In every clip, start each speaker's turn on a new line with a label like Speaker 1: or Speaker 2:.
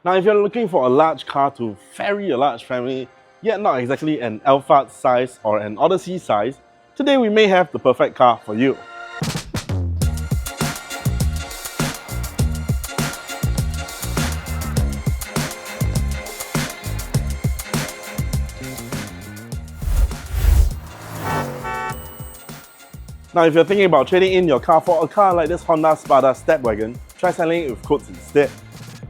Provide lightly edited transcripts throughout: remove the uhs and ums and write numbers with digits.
Speaker 1: Now, if you're looking for a large car to ferry a large family, yet not exactly an Alphard size or an Odyssey size, today we may have the perfect car for you. Now, if you're thinking about trading in your car for a car like this Honda Spada Stepwagon, try selling it with Coates instead.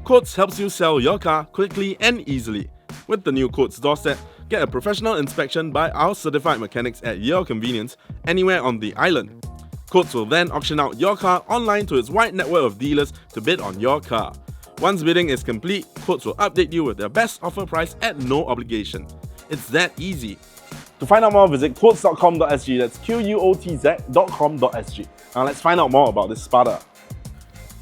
Speaker 1: Coates helps you sell your car quickly and easily. With the new Coates doorstep, get a professional inspection by our certified mechanics at your convenience anywhere on the island. Coates will then auction out your car online to its wide network of dealers to bid on your car. Once bidding is complete, Coates will update you with their best offer price at no obligation. It's that easy. To find out more, visit quotes.com.sg, that's QUOTZ.com.sg. Now let's find out more about this Spada.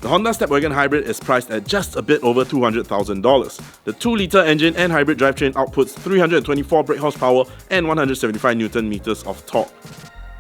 Speaker 1: The Honda Stepwagon Hybrid is priced at just a bit over $200,000. The 2-litre engine and hybrid drivetrain outputs 324 brake horsepower and 175 Newton meters of torque.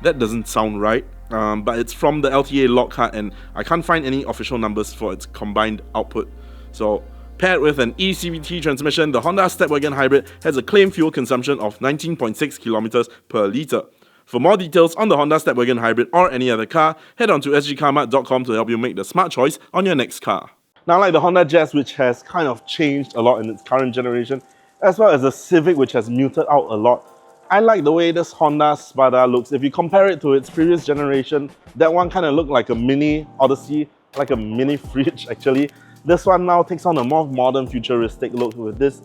Speaker 1: That doesn't sound right, but it's from the LTA log card and I can't find any official numbers for its combined output. So, paired with an eCVT transmission, the Honda Stepwagon Hybrid has a claimed fuel consumption of 19.6 kilometers per litre. For more details on the Honda Stepwagon Hybrid or any other car, head on to sgcarmart.com to help you make the smart choice on your next car. Now, like the Honda Jazz, which has kind of changed a lot in its current generation, as well as the Civic, which has muted out a lot, I like the way this Honda Spada looks. If you compare it to its previous generation, that one kind of looked like a mini Odyssey, like a mini fridge actually. This one now takes on a more modern, futuristic look with this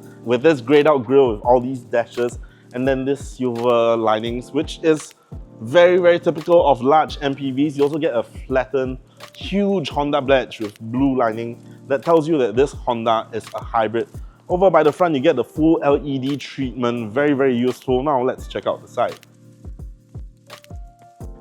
Speaker 1: grayed out grille with all these dashes, and then this silver linings, which is very, very typical of large MPVs. You also get a flattened, huge Honda badge with blue lining that tells you that this Honda is a hybrid. Over by the front, you get the full LED treatment, very, very useful. Now let's check out the side.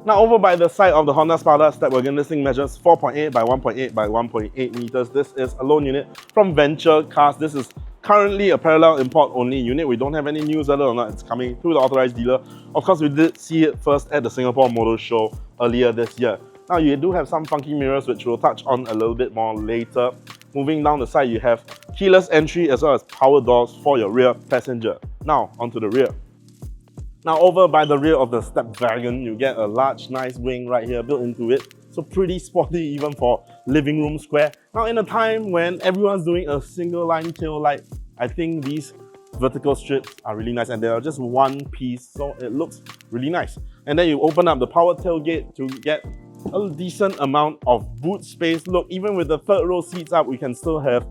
Speaker 1: Now, over by the side of the Honda Spada Stepwagon, this thing measures 4.8 by 1.8 by 1.8 meters. This is a loan unit from Venture Cars. This is currently a parallel import only unit. We don't have any news whether or not it's coming to the authorized dealer. Of course, we did see it first at the Singapore Motor Show earlier this year. Now, you do have some funky mirrors, which we'll touch on a little bit more later. Moving down the side, you have keyless entry as well as power doors for your rear passenger. Now, onto the rear. Now, over by the rear of the Stepwagon, you get a large, nice wing right here built into it. So pretty sporty even for living room square. Now, in a time when everyone's doing a single line tail light, I think these vertical strips are really nice and they are just one piece, so it looks really nice. And then you open up the power tailgate to get a decent amount of boot space. Look, even with the third row seats up, we can still have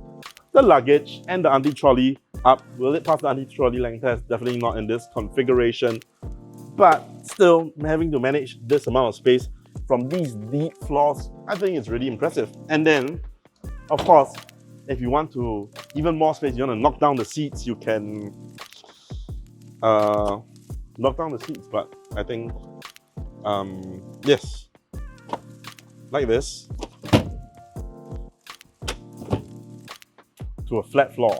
Speaker 1: the luggage and the anti-trolley up. Will it pass the anti-trolley length test? Definitely not in this configuration. But still, having to manage this amount of space from these deep floors, I think it's really impressive. And then, of course, if you want to even more space, you want to knock down the seats, you can knock down the seats. But I think, yes, like this, to a flat floor.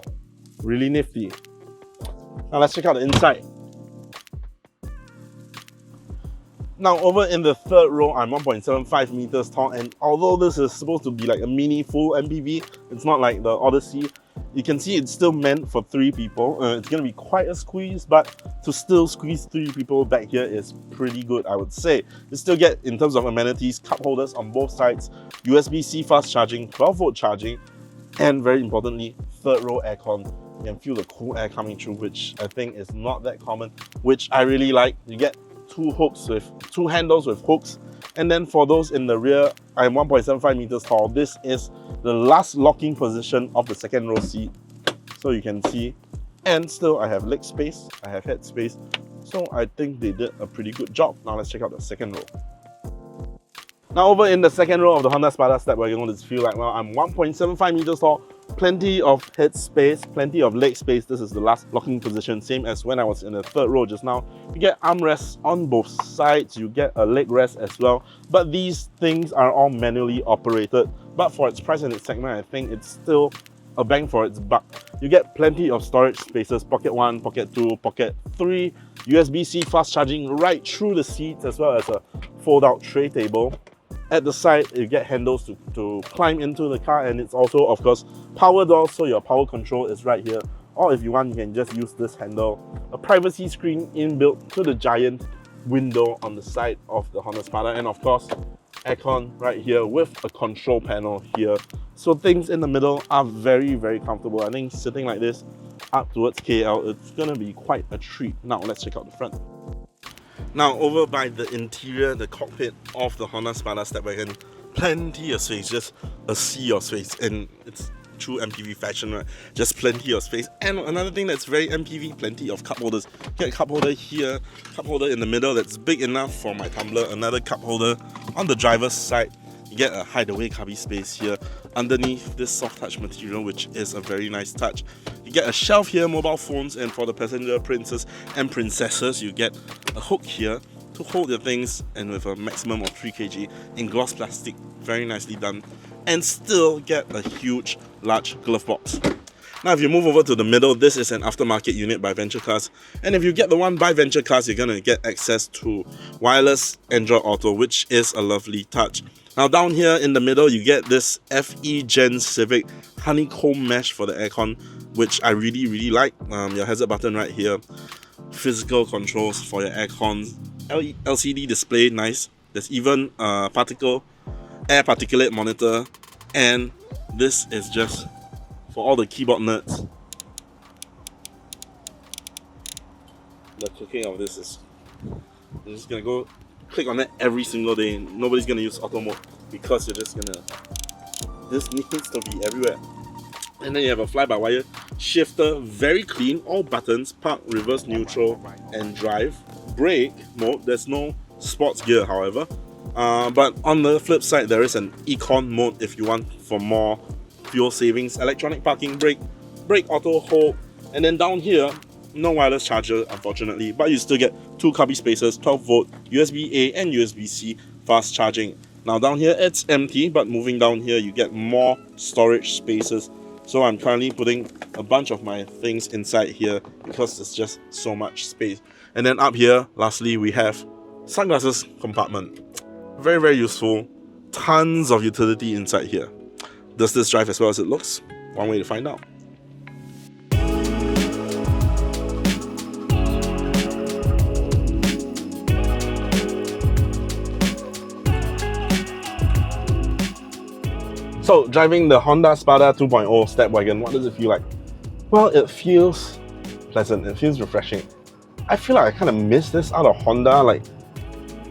Speaker 1: Really nifty. Now let's check out the inside. Now, over in the third row, I'm 1.75 meters tall, and although this is supposed to be like a mini full MPV, it's not like the Odyssey. You can see it's still meant for 3 people. It's going to be quite a squeeze, but to still squeeze 3 people back here is pretty good, I would say. You still get, in terms of amenities, cup holders on both sides, USB-C fast charging, 12-volt charging, and very importantly, third row aircon. You can feel the cool air coming through, which I think is not that common, which I really like. You get 2 handles with hooks, and then for those in the rear, I'm 1.75 meters tall. This is the last locking position of the second row seat, so you can see. And still, I have leg space, I have head space, so I think they did a pretty good job. Now let's check out the second row. Now, over in the second row of the Honda Spada Stepwagon, this feel like, well, I'm 1.75 meters tall, plenty of head space, plenty of leg space. This is the last locking position, same as when I was in the third row just now. You get armrests on both sides, you get a leg rest as well, but these things are all manually operated. But for its price and its segment, I think it's still a bang for its buck. You get plenty of storage spaces, pocket 1, pocket 2, pocket 3, USB-C fast charging right through the seats, as well as a fold-out tray table. At the side, you get handles to climb into the car, and it's also, of course, power doors, so your power control is right here. Or if you want, you can just use this handle. A privacy screen inbuilt to the giant window on the side of the Honda Spada, and of course, aircon right here with a control panel here. So things in the middle are very, very comfortable. I think sitting like this up towards KL, it's gonna be quite a treat. Now let's check out the front. Now over by the interior, the cockpit of the Honda Spada Stepwagon, plenty of space, just a sea of space, and it's true MPV fashion, right? Just plenty of space. And another thing that's very MPV, plenty of cup holders. Get a cup holder here, cup holder in the middle that's big enough for my tumbler, another cup holder on the driver's side. You get a hideaway cubby space here underneath this soft touch material, which is a very nice touch. You get a shelf here, mobile phones, and for the passenger princes and princesses, you get a hook here to hold your things, and with a maximum of 3 kg in gloss plastic, very nicely done, and still get a huge, large glove box. Now if you move over to the middle, this is an aftermarket unit by Venture Cars, and if you get the one by Venture Cars, you're gonna get access to wireless Android Auto, which is a lovely touch. Now down here in the middle, you get this FE Gen Civic honeycomb mesh for the aircon, which I really, really like. Your hazard button right here, physical controls for your aircon, LCD display, nice. There's even a air particulate monitor, and this is just for all the keyboard nerds. The clicking of this is, I'm just gonna go click on it every single day. Nobody's gonna use auto mode because you're just gonna, this needs to be everywhere. And then you have a fly-by-wire shifter, very clean, all buttons, park, reverse, neutral, and drive. Brake mode, there's no sports gear however, but on the flip side there is an econ mode if you want for more fuel savings. Electronic parking brake, brake auto hold, and then down here no wireless charger unfortunately, but you still get 2 cubby spaces, 12 volt USB-A and USB-C fast charging. Now down here it's empty, but moving down here you get more storage spaces. So I'm currently putting a bunch of my things inside here because it's just so much space. And then up here, lastly, we have sunglasses compartment. Very, very useful. Tons of utility inside here. Does this drive as well as it looks? One way to find out. So, driving the Honda Spada 2.0 Stepwagon, what does it feel like? Well, it feels pleasant, it feels refreshing. I feel like I kind of miss this out of Honda. Like,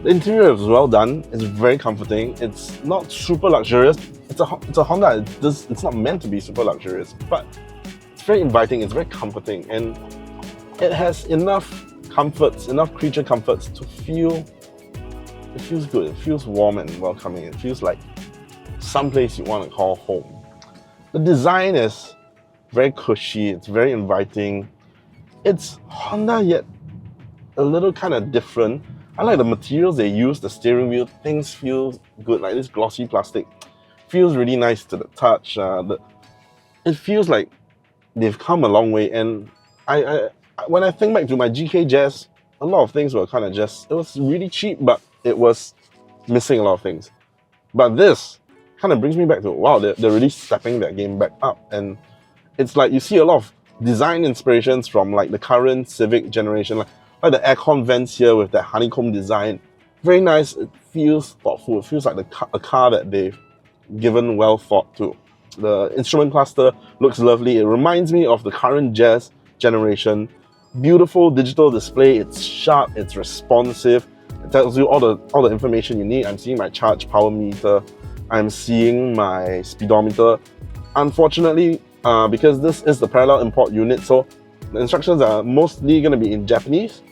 Speaker 1: the interior is well done, it's very comforting, it's not super luxurious. It's a Honda, it's not meant to be super luxurious, but it's very inviting, it's very comforting, and it has enough comforts, enough creature comforts to feel, it feels good, it feels warm and welcoming, it feels like someplace you want to call home. The design is very cushy, it's very inviting. It's Honda yet a little kind of different. I like the materials they use, the steering wheel, things feel good, like this glossy plastic. Feels really nice to the touch. It feels like they've come a long way, and when I think back to my GK Jazz, a lot of things were kind of just, it was really cheap, but it was missing a lot of things. But this kind of brings me back to, wow, they're really stepping that game back up. And it's like you see a lot of design inspirations from like the current Civic generation, like the aircon vents here with that honeycomb design. Very nice, it feels thoughtful, it feels like a car that they've given well thought to. The instrument cluster looks lovely, it reminds me of the current Jazz generation. Beautiful digital display, it's sharp, it's responsive, it tells you all the information you need. I'm seeing my charge power meter, I'm seeing my speedometer. Unfortunately, because this is the parallel import unit, so the instructions are mostly going to be in Japanese,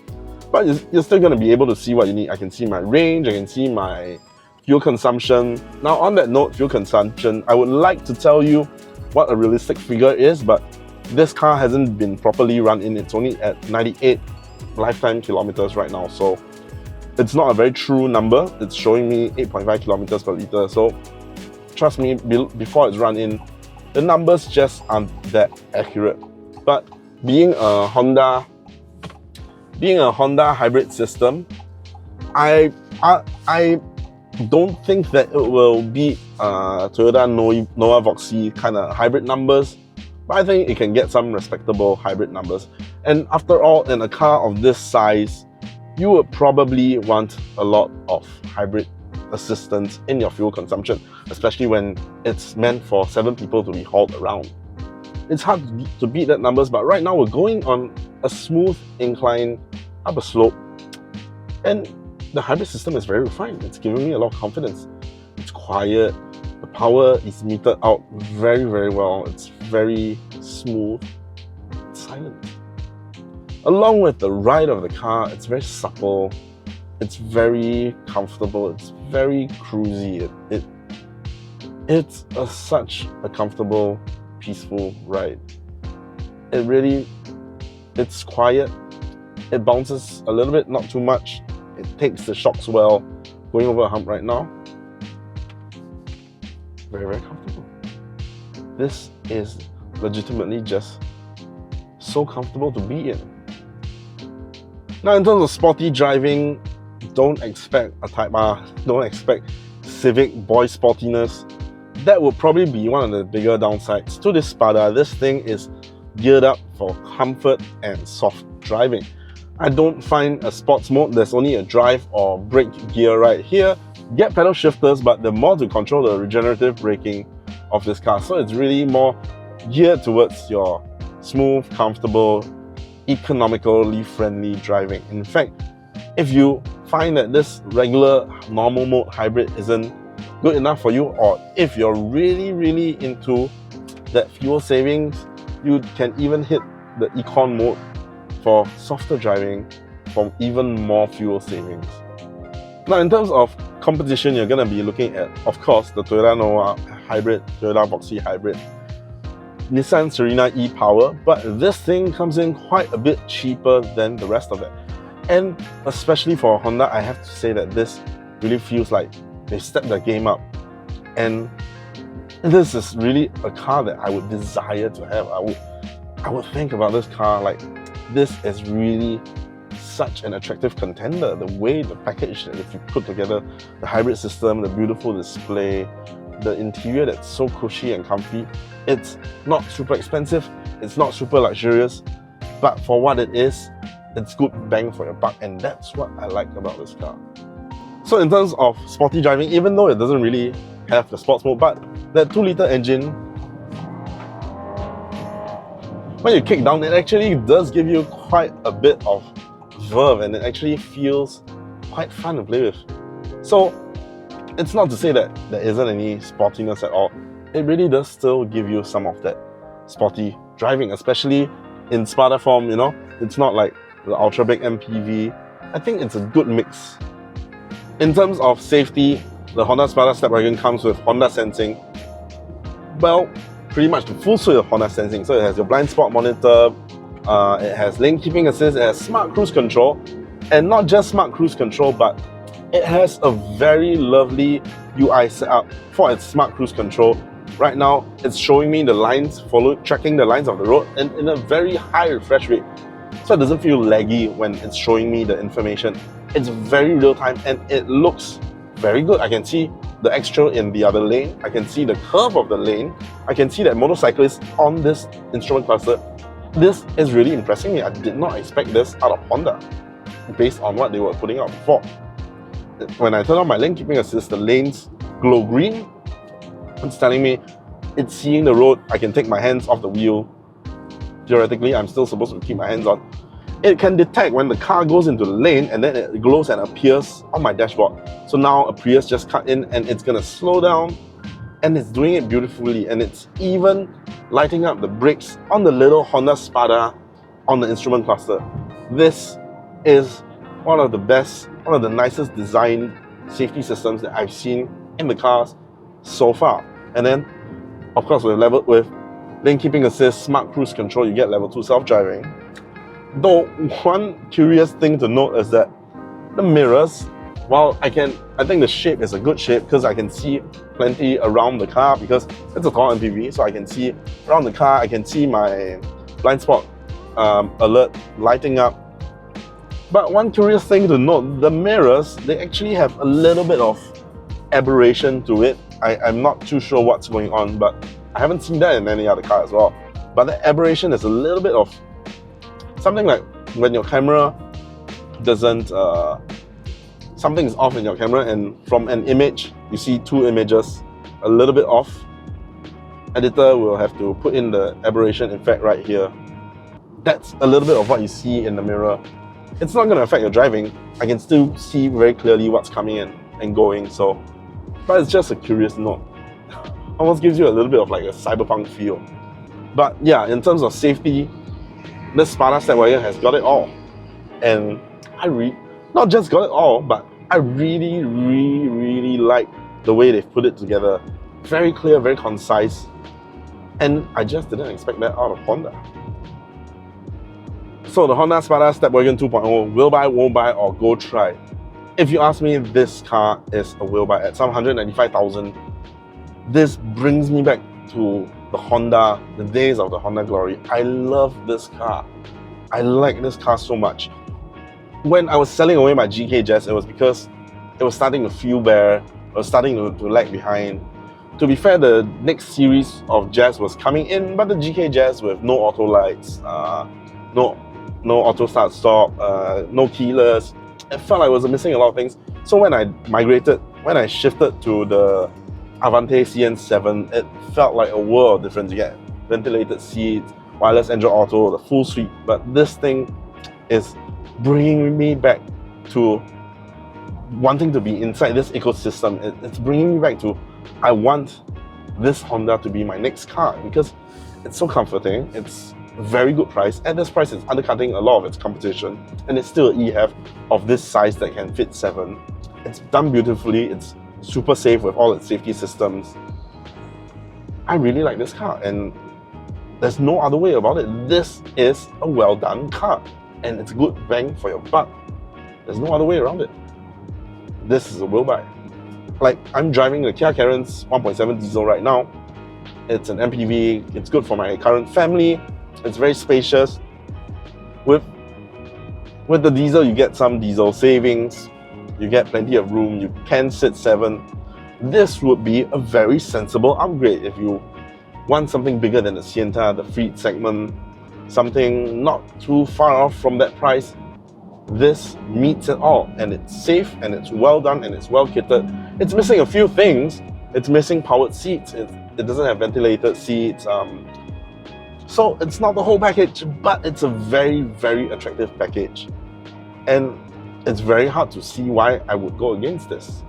Speaker 1: but you're still going to be able to see what you need. I can see my range, I can see my fuel consumption. Now on that note, fuel consumption, I would like to tell you what a realistic figure is, but this car hasn't been properly run in. It's only at 98 lifetime kilometers right now, so it's not a very true number. It's showing me 8.5 kilometers per liter, so trust me, before it's run in, the numbers just aren't that accurate. But being a Honda hybrid system, I don't think that it will beat Toyota Noah Voxy kind of hybrid numbers, but I think it can get some respectable hybrid numbers. And after all, in a car of this size, you would probably want a lot of hybrid assistance in your fuel consumption, especially when it's meant for 7 people to be hauled around. It's hard to beat that numbers, but right now we're going on a smooth incline up a slope, and the hybrid system is very refined. It's giving me a lot of confidence. It's quiet, the power is metered out very, very well. It's very smooth, it's silent. Along with the ride of the car, it's very supple, it's very comfortable, it's very cruisy. It's such a comfortable, peaceful ride. It's quiet, it bounces a little bit, not too much. It takes the shocks well. Going over a hump right now, very, very comfortable. This is legitimately just so comfortable to be in. Now, in terms of sporty driving, don't expect a Type R, don't expect Civic boy sportiness. That would probably be one of the bigger downsides to this Spada. This thing is geared up for comfort and soft driving. I don't find a sports mode. There's only a drive or brake gear right here. Get pedal shifters, but they're more to control the regenerative braking of this car. So it's really more geared towards your smooth, comfortable, economically friendly driving. In fact, if you find that this regular normal mode hybrid isn't good enough for you, or if you're really, really into that fuel savings, you can even hit the Econ mode for softer driving for even more fuel savings. Now, in terms of competition, you're going to be looking at, of course, the Toyota Noah hybrid, Toyota Voxy hybrid, Nissan Serena e-Power, but this thing comes in quite a bit cheaper than the rest of it. And especially for Honda, I have to say that this really feels like they've stepped their game up. And this is really a car that I would desire to have. I would think about this car like, this is really such an attractive contender. The way the package that if you put together, the hybrid system, the beautiful display, the interior that's so cushy and comfy. It's not super expensive, it's not super luxurious, but for what it is, it's good bang for your buck, and that's what I like about this car. So in terms of sporty driving, even though it doesn't really have the sports mode, but that 2-litre engine, when you kick down, it actually does give you quite a bit of verve, and it actually feels quite fun to play with. So it's not to say that there isn't any sportiness at all. It really does still give you some of that sporty driving, especially in Spada form, you know. It's not like the ultra big MPV. I think it's a good mix. In terms of safety, the Honda Spada Stepwagon comes with Honda Sensing. Well, pretty much the full suite of Honda Sensing. So it has your blind spot monitor, it has lane keeping assist, it has smart cruise control, and not just smart cruise control, but it has a very lovely UI setup for its smart cruise control. Right now, it's showing me the lines, tracking the lines of the road, and in a very high refresh rate. So it doesn't feel laggy when it's showing me the information. It's very real time and it looks very good. I can see the extra in the other lane. I can see the curve of the lane. I can see that motorcyclists on this instrument cluster. This is really impressing me. I did not expect this out of Honda based on what they were putting out before. When I turn on my lane keeping assist, the lanes glow green. It's telling me it's seeing the road. I can take my hands off the wheel. Theoretically, I'm still supposed to keep my hands on. It can detect when the car goes into the lane and then it glows and appears on my dashboard. So now a Prius just cut in and it's gonna slow down, and it's doing it beautifully, and it's even lighting up the brakes on the little Honda Spada on the instrument cluster. This is one of the best, one of the nicest designed safety systems that I've seen in the cars so far. And then, of course, with lane keeping assist, smart cruise control, you get level 2 self-driving. Though one curious thing to note is that the mirrors, while I think the shape is a good shape because I can see plenty around the car because it's a tall MPV, so I can see around the car. I can see my blind spot alert lighting up. But one curious thing to note, the mirrors, they actually have a little bit of aberration to it. I'm not too sure what's going on, but I haven't seen that in any other car as well. But the aberration is a little bit of something like when your camera doesn't, something's off in your camera, and from an image, you see two images a little bit off. Editor will have to put in the aberration effect right here. That's a little bit of what you see in the mirror. It's not going to affect your driving. I can still see very clearly what's coming in and going, so, but it's just a curious note. Almost gives you a little bit of like a cyberpunk feel. But yeah, in terms of safety, this Spada Stepwagon has got it all. And not just got it all, but I really like the way they've put it together. Very clear, very concise. And I just didn't expect that out of Honda. So the Honda Spada Stepwagon 2.0, will buy, won't buy, or go try. If you ask me, this car is a will buy at some 195,000. This brings me back to the Honda, the days of the Honda glory. I love this car. I like this car so much. When I was selling away my GK Jazz, it was because it was starting to feel bare, it was starting to lag behind. To be fair, the next series of Jazz was coming in, but the GK Jazz with no auto lights, no auto start stop, no keyless, it felt like I was missing a lot of things. So when I shifted to the Avante CN7, it felt like a world of difference. You get ventilated seats, wireless Android Auto, the full suite. But this thing is bringing me back to wanting to be inside this ecosystem. It's bringing me back to, I want this Honda to be my next car because it's so comforting. It's a very good price. At this price, it's undercutting a lot of its competition, and it's still an EHEV of this size that can fit 7. It's done beautifully. It's super safe with all its safety systems. I really like this car, and there's no other way about it. This is a well done car, and it's good bang for your buck. There's no other way around it. This is a will buy. Like, I'm driving the Kia Carens 1.7 diesel right now. It's an MPV. It's good for my current family. It's very spacious. With the diesel, you get some diesel savings. You get plenty of room. You can sit 7. This would be a very sensible upgrade if you want something bigger than the Sienta, the Freed segment, something not too far off from that price. This meets it all, and it's safe, and it's well done, and it's well kitted. It's missing a few things. It's missing powered seats. It doesn't have ventilated seats. So it's not the whole package, but it's a very attractive package. And it's very hard to see why I would go against this.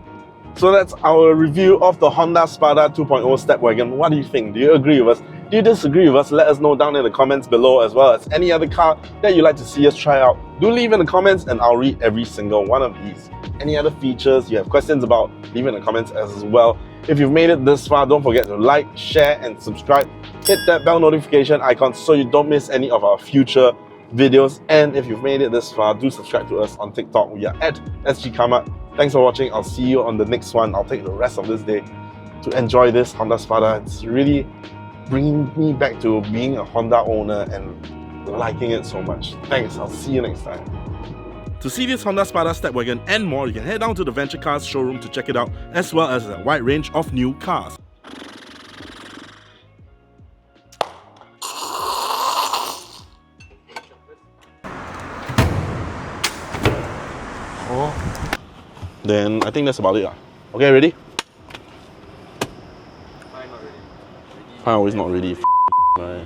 Speaker 1: So that's our review of the Honda Spada 2.0 Stepwagon. What do you think? Do you agree with us? Do you disagree with us? Let us know down in the comments below, as well as any other car that you'd like to see us try out. Do leave in the comments and I'll read every single one of these. Any other features you have questions about, leave in the comments as well. If you've made it this far, don't forget to like, share and subscribe. Hit that bell notification icon so you don't miss any of our future videos. And if you've made it this far, do subscribe to us on TikTok. We are at SGKamat. Thanks for watching. I'll see you on the next one. I'll take the rest of this day to enjoy this Honda Spada. It's really bringing me back to being a Honda owner and liking it so much. Thanks. I'll see you next time. To see this Honda Spada Stepwagon and more, you can head down to the Venture Cars showroom to check it out, as well as a wide range of new cars. Then I think that's about it. Okay, ready?
Speaker 2: Fine, not ready.
Speaker 1: Fine, always not ready. Right.